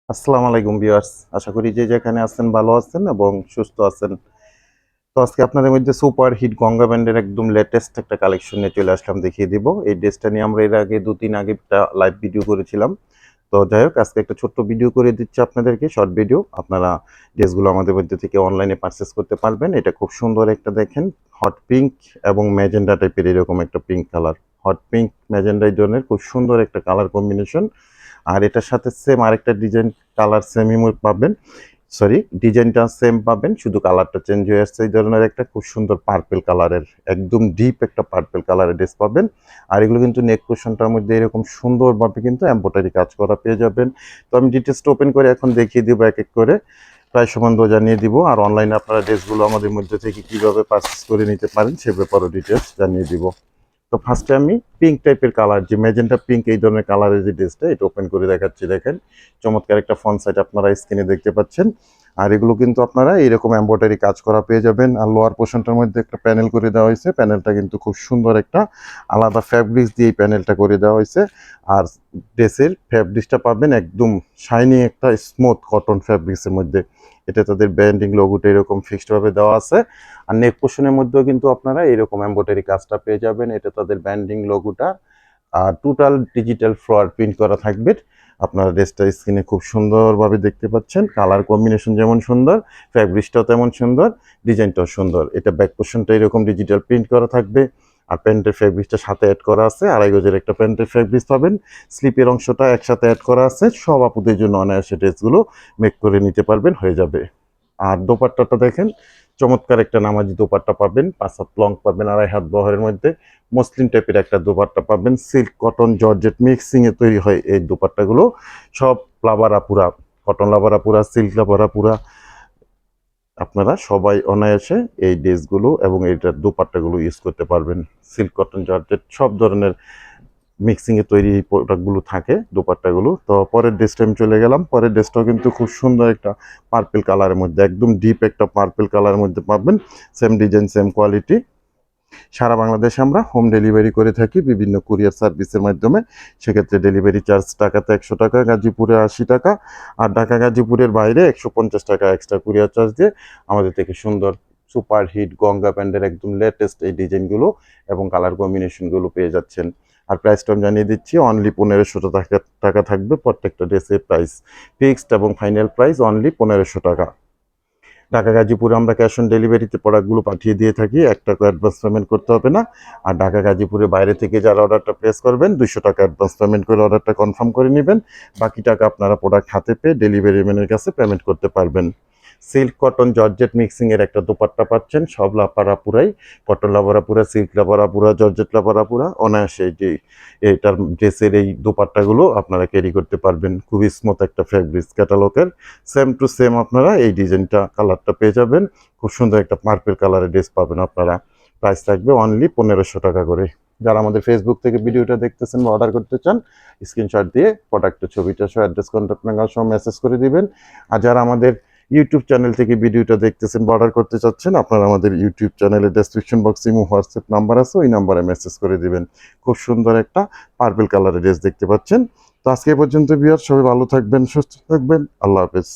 আসসালামু আলাইকুম ভিউয়ার্স, আশা করি যে যেখানে আছেন ভালো আছেন এবং সুস্থ আছেন। তো আজকে আপনাদের মধ্যে সুপার হিট গঙ্গা ব্যান্ডের একদম লেটেস্ট একটা কালেকশন নিয়ে চলে আসলাম, দেখিয়ে দিব। এই ড্রেসটা নিয়ে আমরা এর আগে 2-3 আগে একটা লাইভ ভিডিও করেছিলাম। তো যাই হোক, আজকে একটা ছোট্ট ভিডিও করে দিচ্ছি আপনাদেরকে, শর্ট ভিডিও। আপনারা ড্রেসগুলো আমাদের মধ্যে থেকে অনলাইনে পারচেস করতে পারবেন। এটা খুব সুন্দর একটা, দেখেন, হট পিঙ্ক এবং ম্যাজেন্ডা টাইপের এরকম একটা pink colour. Hot pink magenta এই ধরনের খুব সুন্দর একটা কালার কম্বিনেশন। আর এটার সাথে সেম আরেকটা ডিজাইন, কালার সেমই পাবেন, সরি ডিজাইনটা সেম পাবেন, শুধু কালারটা চেঞ্জ হয়ে আসছে। এই ধরনের একটা খুব সুন্দর পার্পেল কালারের, একদম ডিপ একটা পার্পেল কালারের ড্রেস পাবেন। আর এগুলো কিন্তু নেক পোর্শনটার মধ্যে এরকম সুন্দরভাবে কিন্তু এমব্রয়ডারি কাজ করা পেয়ে যাবেন। তো আমি ডিটেলসটা ওপেন করে এখন দেখিয়ে দিব এক এক করে, প্রায় সম্বন্ধ জানিয়ে দিব। আর অনলাইনে আপনারা ড্রেসগুলো আমাদের মধ্যে থেকে কিভাবে পারচেস করে নিতে পারেন সে ব্যাপারেও ডিটেলস জানিয়ে দিব। তো ফার্স্টে আমি পিঙ্ক টাইপের কালার, যে ম্যাজেন্টা পিঙ্ক এই ধরনের কালারের যে ড্রেসটা, এটা ওপেন করে দেখাচ্ছি। দেখেন, চমৎকার একটা ফন্ট সাইড আপনারা স্ক্রিনে দেখতে পাচ্ছেন। আর এগুলো কিন্তু আপনারা এইরকম এমব্রয়ডারি কাজ করা পেয়ে যাবেন। আর লোয়ার পোর্শনটার মধ্যে একটা প্যানেল করে দেওয়া হয়েছে। প্যানেলটা কিন্তু খুব সুন্দর একটা আলাদা ফ্যাব্রিক্স দিয়ে এই প্যানেলটা করে দেওয়া হয়েছে। আর ড্রেসের ফ্যাব্রিক্সটা পাবেন একদম শাইনি একটা স্মুথ কটন ফ্যাব্রিক্সের মধ্যে। এটা তাদের ব্র্যান্ডিং লোগোটা এরকম ফিক্সড ভাবে দেওয়া আছে। আর নেক পোর্শনের মধ্যেও কিন্তু আপনারা এরকম এমব্রয়ডারি কাজটা পেয়ে যাবেন। এটা তাদের ব্র্যান্ডিং লোগোটা। আর টোটাল ডিজিটাল ফ্লোয়ার প্রিন্ট করা থাকবে। আপনারা ড্রেসটা স্ক্রিনে খুব সুন্দরভাবে দেখতে পাচ্ছেন। কালার কম্বিনেশন যেমন সুন্দর, ফ্যাব্রিক্সটাও তেমন সুন্দর, ডিজাইনটাও সুন্দর। এটা ব্যাক পোর্শনটা এরকম ডিজিটাল প্রিন্ট করা থাকবে। আর প্যান্টের ফ্যাব্রিক্সটা সাথে অ্যাড করা আছে, 2.5 গজের একটা প্যান্টের ফ্যাব্রিক্স পাবেন। স্লিপের অংশটা একসাথে অ্যাড করা আছে। সব আপুদের জন্য অনায়াসে ড্রেসগুলো মেক করে নিতে পারবেন, হয়ে যাবে। আর দোপাট্টাটা দেখেন, চমৎকার একটা নামাজি দোপাট্টা পাবেন, 5 হাত লং পাবেন, 2.5 হাত বহরের মধ্যে মসলিন টাইপের একটা দোপাট্টা পাবেন। সিল্ক কটন জর্জেট মিক্সিং এ তৈরি হয় এই দোপাট্টাগুলো। সব লাভারা পুরা, কটন লাভারা পুরা, সিল্ক লাভারা পুরা। আপনারা সবাই অনায়াসে এই ড্রেসগুলো এবং এইটার দোপাট্টাগুলো ইউজ করতে পারবেন। সিল্ক কটন জর্জেট সব ধরনের মিক্সিং এ তৈরি এই প্রোডাক্টগুলো থাকে, দোপাট্টাগুলো। তো পরের ড্রেসটা আমি চলে গেলাম। পরের ড্রেসটাও কিন্তু খুব সুন্দর একটা পার্পেল কালারের মধ্যে, একদম ডিপ একটা পার্পেল কালারের মধ্যে পাবেন। Same design, same quality. সারা বাংলাদেশে আমরা হোম ডেলিভারি করে থাকি বিভিন্ন কুরিয়ার সার্ভিসের মাধ্যমে। সেক্ষেত্রে ডেলিভারি চার্জ ঢাকাতে 100 টাকা, গাজীপুরে 80 টাকা। আর ঢাকা গাজীপুরের বাইরে 150 টাকা এক্সট্রা কুরিয়ার চার্জ দিয়ে আমাদের থেকে সুন্দর সুপার হিট গঙ্গা ব্যান্ডের একদম লেটেস্ট এই ডিজাইনগুলো এবং কালার কম্বিনেশনগুলো পেয়ে যাচ্ছেন। আর প্রাইসটা আমি জানিয়ে দিচ্ছি, অনলি 1500 টাকা থাকবে প্রত্যেকটা ড্রেসের প্রাইস। ফিক্সড এবং ফাইনাল প্রাইস অনলি 1500 টাকা। ঢাকা গাজীপুরে আমরা ক্যাশ অন ডেলিভারিতে প্রোডাক্টগুলো পাঠিয়ে দিয়ে থাকি, 1 টাকা অ্যাডভান্স পেমেন্ট করতে হবে না। আর ঢাকা গাজীপুরের বাইরে থেকে যারা অর্ডারটা প্লেস করবেন, 200 টাকা অ্যাডভান্স পেমেন্ট করে অর্ডারটা কনফার্ম করে নেবেন। বাকি টাকা আপনারা প্রোডাক্ট হাতে পেয়ে ডেলিভারি ম্যানের কাছে পেমেন্ট করতে পারবেন। সিল্ক কটন জর্জেট মিক্সিং এর একটা দোপাট্টা পাচ্ছেন, সব লাপারাপুরাই, কটন লাপারাপুরা, সিল্ক লাপারাপুরা, জর্জেট লাপারাপুরা। অনায়াসে যে এটার ড্রেসের এই দোপাট্টাগুলো আপনারা ক্যারি করতে পারবেন। খুবই স্মুথ একটা ফ্যাব্রিক্স ক্যাটালগের, সেম টু সেম আপনারা এই ডিজাইনটা কালারটা পেয়ে যাবেন। খুব সুন্দর একটা পার্পেল কালারের ড্রেস পাবেন আপনারা। প্রাইস থাকবে অনলি 1500 টাকা করে। যারা আমাদের ফেসবুক থেকে ভিডিওটা দেখতেছেন বা অর্ডার করতে চান, স্ক্রিনশট দিয়ে প্রোডাক্টের ছবিটা সহ অ্যাড্রেস, কন্ট্যাক্ট নাম্বার সহ মেসেজ করে দিবেন। আর যারা আমাদের ইউটিউব চ্যানেল থেকে ভিডিওটা দেখতেছেন বা অর্ডার করতে চাচ্ছেন, আপনারা আমাদের ইউটিউব চ্যানেলের ডেসক্রিপশন বক্সে ইমো হোয়াটসঅ্যাপ নাম্বার আছে, ওই নাম্বারে মেসেজ করে দিবেন। খুব সুন্দর একটা পার্পল কালারের ড্রেস দেখতে পাচ্ছেন। তো আজকে পর্যন্ত ভিউয়ার, সবাই ভালো থাকবেন, সুস্থ থাকবেন, আল্লাহ হাফেজ।